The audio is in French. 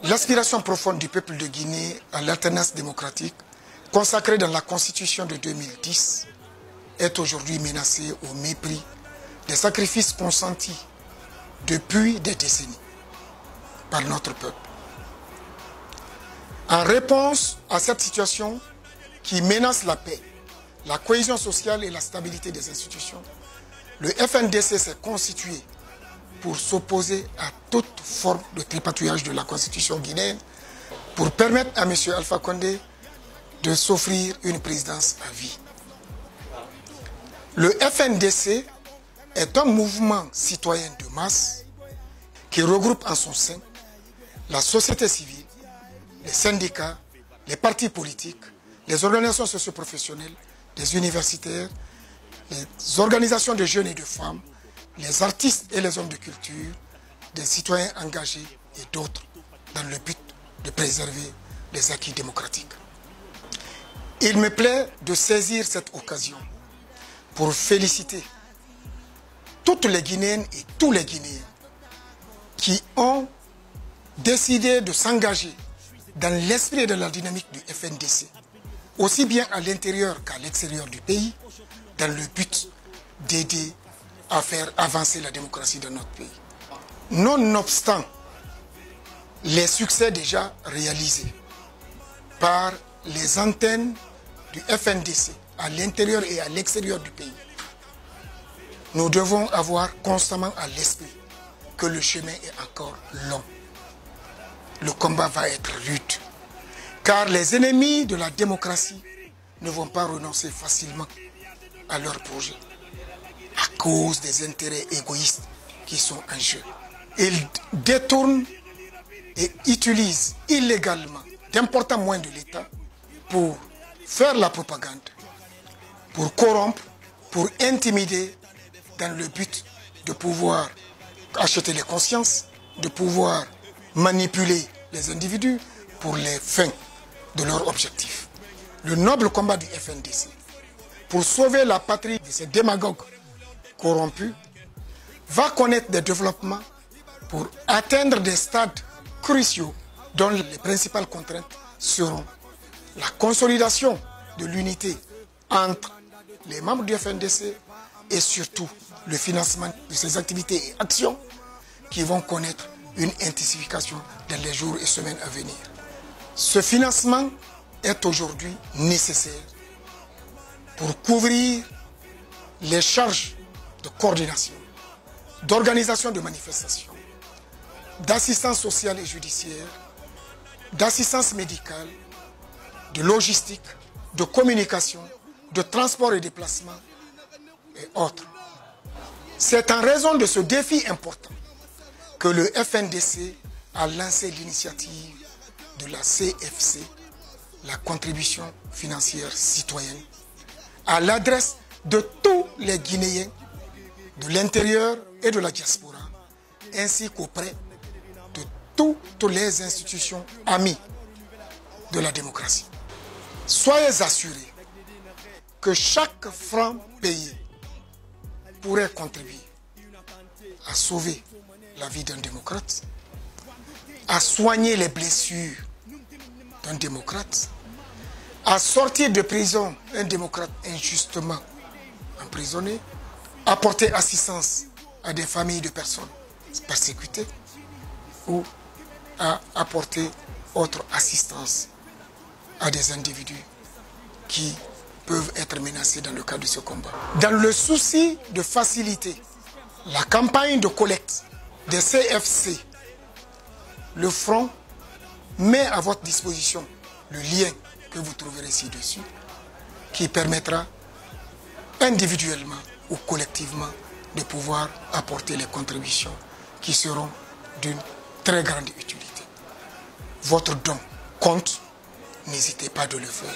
L'aspiration profonde du peuple de Guinée à l'alternance démocratique, consacrée dans la Constitution de 2010, est aujourd'hui menacée au mépris des sacrifices consentis depuis des décennies par notre peuple. En réponse à cette situation qui menace la paix, la cohésion sociale et la stabilité des institutions, le FNDC s'est constitué pour s'opposer à toute forme de tripatouillage de la Constitution guinéenne, pour permettre à M. Alpha Condé de s'offrir une présidence à vie. Le FNDC est un mouvement citoyen de masse qui regroupe en son sein la société civile, les syndicats, les partis politiques, les organisations socio-professionnelles, les universitaires, les organisations de jeunes et de femmes, les artistes et les hommes de culture, des citoyens engagés et d'autres dans le but de préserver les acquis démocratiques. Il me plaît de saisir cette occasion pour féliciter toutes les Guinéennes et tous les Guinéens qui ont décidé de s'engager dans l'esprit de la dynamique du FNDC, aussi bien à l'intérieur qu'à l'extérieur du pays, dans le but d'aider à faire avancer la démocratie dans notre pays. Nonobstant les succès déjà réalisés par les antennes du FNDC à l'intérieur et à l'extérieur du pays, nous devons avoir constamment à l'esprit que le chemin est encore long. Le combat va être rude, car les ennemis de la démocratie ne vont pas renoncer facilement à leurs projets à cause des intérêts égoïstes qui sont en jeu. Ils détournent et utilisent illégalement d'importants moyens de l'État pour faire la propagande, pour corrompre, pour intimider, dans le but de pouvoir acheter les consciences, de pouvoir manipuler les individus pour les fins de leur objectif. Le noble combat du FNDC pour sauver la patrie de ces démagogues corrompus va connaître des développements pour atteindre des stades cruciaux dont les principales contraintes seront la consolidation de l'unité entre les membres du FNDC et surtout le financement de ces activités et actions qui vont connaître une intensification dans les jours et semaines à venir. Ce financement est aujourd'hui nécessaire pour couvrir les charges de coordination, d'organisation de manifestations, d'assistance sociale et judiciaire, d'assistance médicale, de logistique, de communication, de transport et déplacement et autres. C'est en raison de ce défi important que le FNDC a lancé l'initiative de la CFC, la contribution financière citoyenne, à l'adresse de tous les Guinéens de l'intérieur et de la diaspora, ainsi qu'auprès de toutes les institutions amies de la démocratie. Soyez assurés que chaque franc payé pourrait contribuer à sauver la vie d'un démocrate, à soigner les blessures d'un démocrate, à sortir de prison un démocrate injustement emprisonné, à apporter assistance à des familles de personnes persécutées ou à apporter autre assistance à des individus qui peuvent être menacés dans le cadre de ce combat. Dans le souci de faciliter la campagne de collecte des CFC, le Front met à votre disposition le lien que vous trouverez ci-dessus, qui permettra individuellement ou collectivement de pouvoir apporter les contributions qui seront d'une très grande utilité. Votre don compte, n'hésitez pas de le faire.